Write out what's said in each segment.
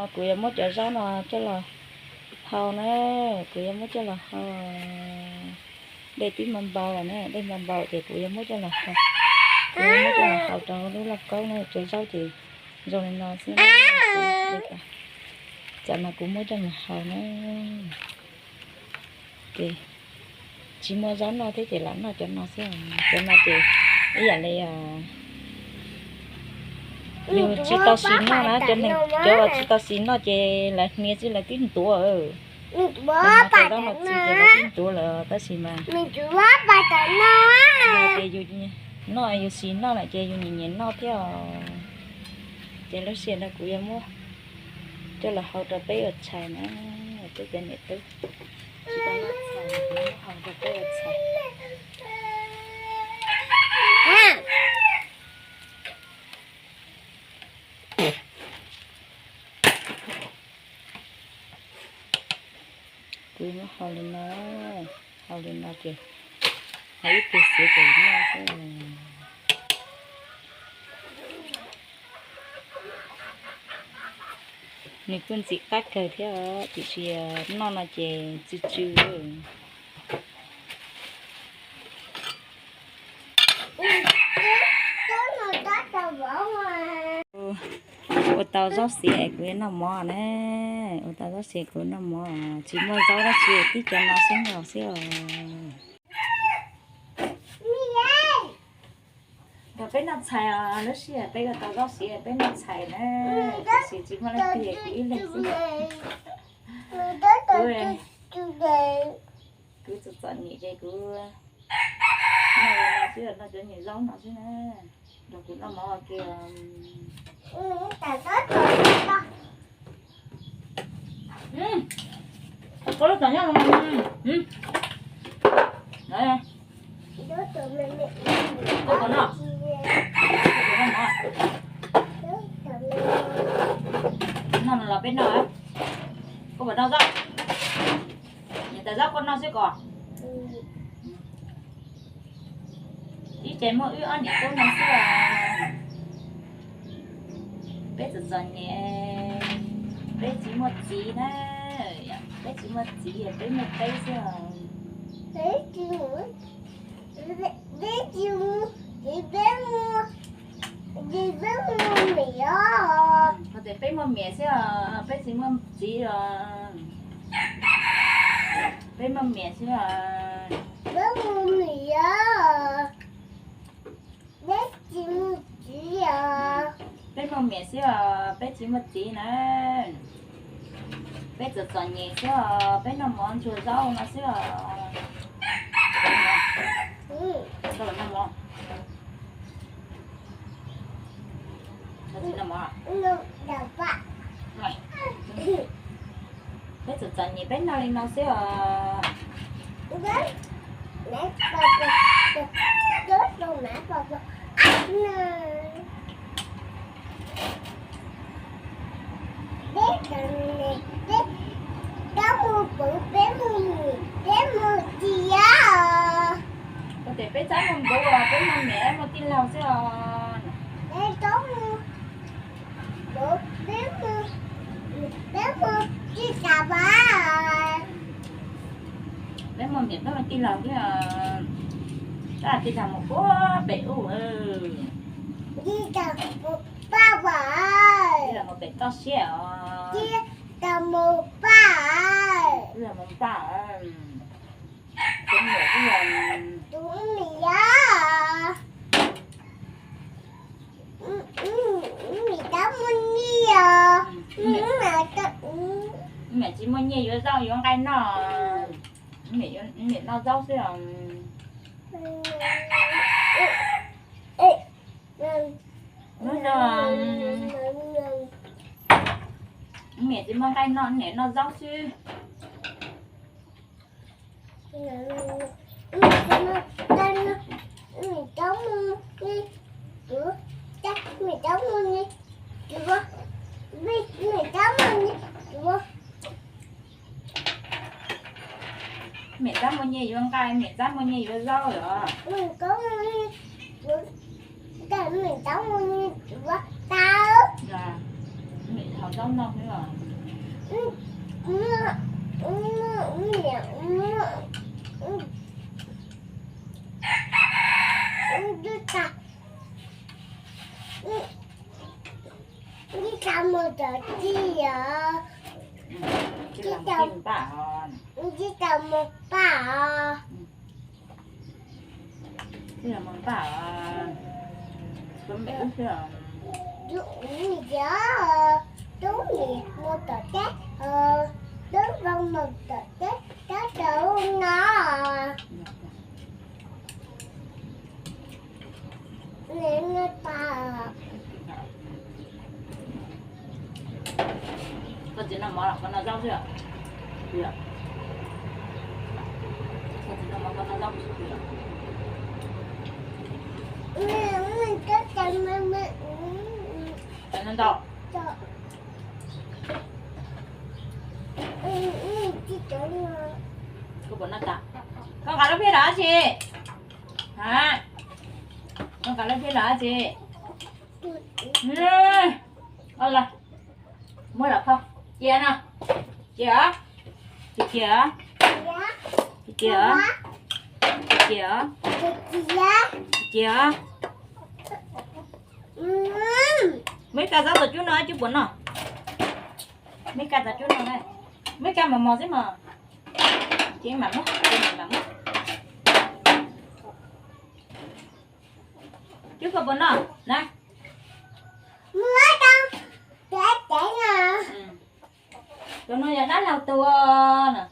cuối mất cho rau nó cho là hầu nè cuối mất cho là hầu đây tí mầm bào là nè đây mầm bào thì cuối mất cho là hầu cuối mất cho là hầu trong lúc là câu này cho rau thì rồi nó sẽ chả mà cũng mất cho là hầu nè thì chỉ mua rau nó thế thì lắm là cho nó sẽ cho nó thì bây giờ này điều chỉ tao xin nó là cho nên cho chỉ tao xin nó chỉ là nghe chỉ là tiếng tua bố bà đó là chỉ là tiếng tua là tao xin mà mình chú bố bà tao nó chỉ dù nó dù xin nó là chỉ dù nhìn nhìn nó theo chỉ lúc xưa là cũng em mua cho là hậu tập bé ở chài nó cái cái này tới chỉ tao là chài hậu tập bé ở chài cứ nó hao lên nó kìa hãy cứ sửa cái nó sẽ mình cũng chỉ cắt cái theo chỉ nó là chỉ chữ ô tao rót xịt của nó mò nè ô tao rót xịt của nó mò chỉ mua rau nó xịt tí cho nó xinh ngọt xíu rồi bên nó xài nó xịt bên cái tao rót xịt bên nó xài nè xịt chỉ mua nó xịt cái lên xí cứ chụp chọn nhỉ cái cứ này nó xịt nó cho nhỉ rau nó xí nè rồi cũng nó mò kìa có lúc nào nhá đấy có còn nào nó là bên nào ấy có phải đau rau người ta rau con nó sẽ còn đi chém mỗi ư ăn những con nó sẽ là bé dần dần nhẹ bé chỉ một chỉ đấy bé chỉ một chỉ bé một tay xíu bé chỉ mẹ có thể bé một mẹ xíu bé chỉ một chỉ bé một mẹ xíu bé mua mẹ bé chỉ một chỉ bé một mẹ xíu bé chỉ một chỉ này bé dần dần nhẹ xíu bé nó món chua rau nó xíu sao là nó món nó chỉ là món đào bạc này bé dần dần nhẹ bé nó lên nó xíu mẹ bà chết rồi mẹ bà bé cần này bé cá mua bự bé mua gì á có thể bé trái mầm bự bé mầm mẹ mà tin lòng xíu bé có mua bự bé mua chi cà ba bé mầm mẹ đó mà tin lòng chứ ta tin lòng một bố bé chi cà ba đây là một bé to xíu chi cà một ba đây là một ta cũng nhiều cái là đúng mì á mì cá muốn đi à mẹ chỉ muốn nhiều rau vô cái nó mẹ nó rau xíu nó mẹ chỉ muốn cái nó mẹ nó rau xíu mẹ dám mua nhiều vô cái mẹ dám mua nhiều vô rau rồi mình có cái mình cháu mua tao là mẹ hậu giống đâu nữa rồi. Đi cầm một tờ chi à? Chị làm kim bạn. Đi cầm một bà. Chị làm một bạn. Cấm bé chưa? Đúng giờ. Đúng gì một tờ tết. Đúng vòng một tờ tết. Đó đúng nó. Nên người ta. Con chỉ làm món là con là rau chưa? Chưa. Con chỉ làm món con là rau chưa? Mình có chân mà. Cái nó đỏ. Chị tưởng Cô bốn nó tạ. Con cả lớp phía đó chị. Hả? Con cả lớp phía đó chị. Con là mua được không? Chị nào? Chị hả? Chị chị hả? Chị chị hả? Chị chị hả? Chị hả? Mấy ca giáo chú nói chú bốn nào? Mấy ca giáo chú nói đây. Mấy ca mà mò thế mà. Chị mắm á, chị mắm á. Chú có bốn nào? Nè. Tụi nó là đá lau tù nè.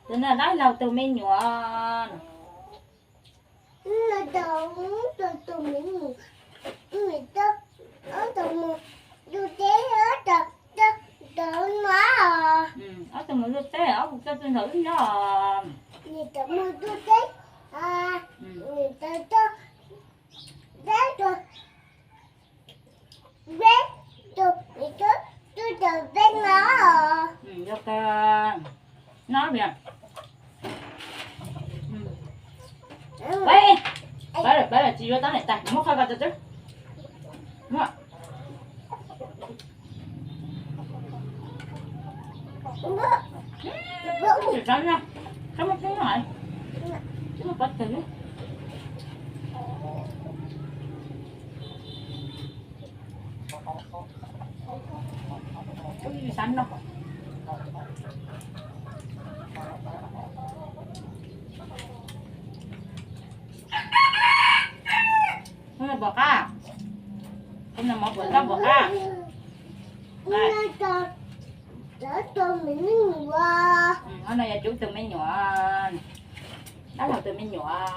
Tụi nó đá lau tù mấy nhỏ nè. Ở tụi mình tế ở một cái tên thử nó. Cho cái nó kìa. Vậy. Bây giờ chị vô tới này tay, móc khai vào chứ. Đúng không? Thì sao nha? Sao mất cái này? Chứ nó bắt thử. Cái gì sẵn đâu. Không là bò ca. Không là món bữa tao bò ca. Này. Hôm nay là chú từ mấy nhỏ. Đó là từ mấy nhỏ.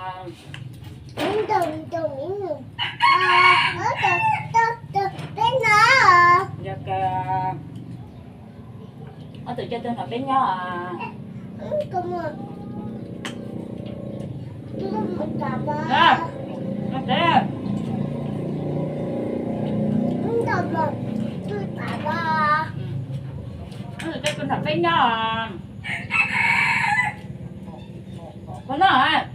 Được ở từ cho tên là bé nhỏ à. Nè. Nó thế. Nó từ cho tên là bé nhỏ à. Con nó hả?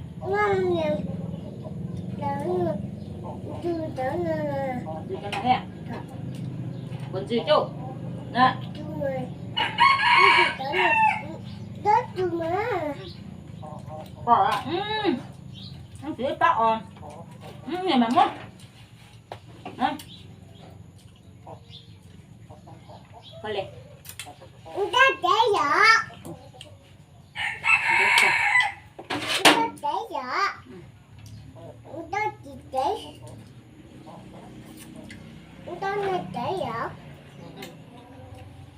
Từ cho nó thế à? Con gì chú? Nè. Bỏ à? Nó chỉ tao on. Này mà mất. Nè. Con lên.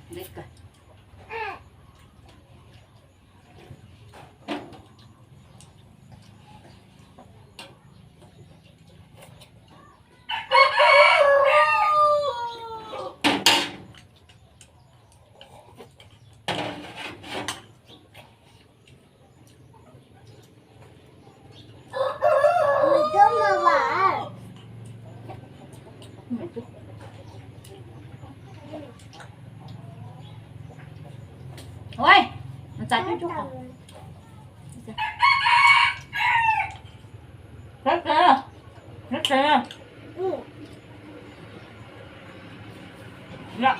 Lấy coi. Ôi, nó chạy chút không? Rất kìa. Rất kìa. Dạ.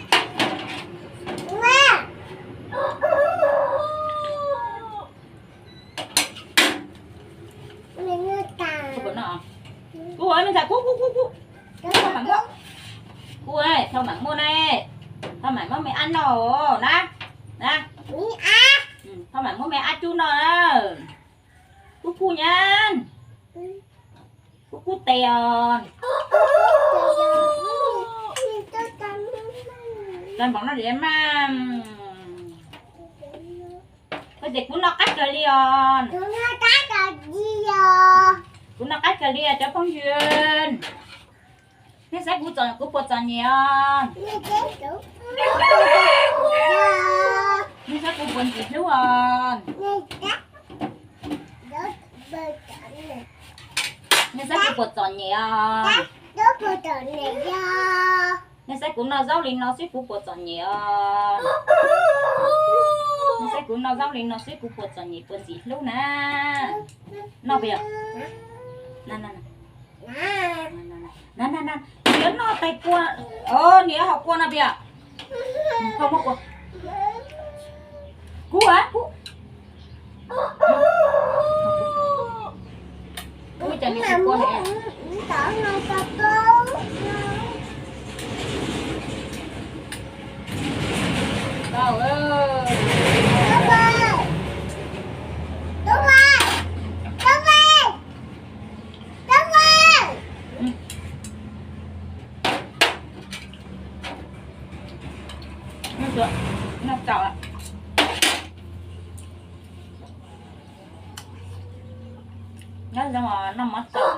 ăn nổ nè nè không phải muốn mẹ ăn chú nó cú nha cú tiền lần bọn nó để mà bây giờ cú nó cắt rồi liền cú nó cắt rồi liền cho phong duyên thế sẽ cú bột tròn nhiều thế sẽ cú bột gì đúng không thế sẽ cú bột tròn nhiều nên sẽ cũng nó rau lên nó sẽ cú bột tròn nhiều nên sẽ cũng nó rau lên nó sẽ cú bột tròn nhiều bột gì lúc nè nó bây giờ nè nếu nó tay qua nếu học qua nó bây giờ không có qua cú á cú cú chẳng biết qua này đâu ơi nó chảo ạ nó ra mà nó mất chảo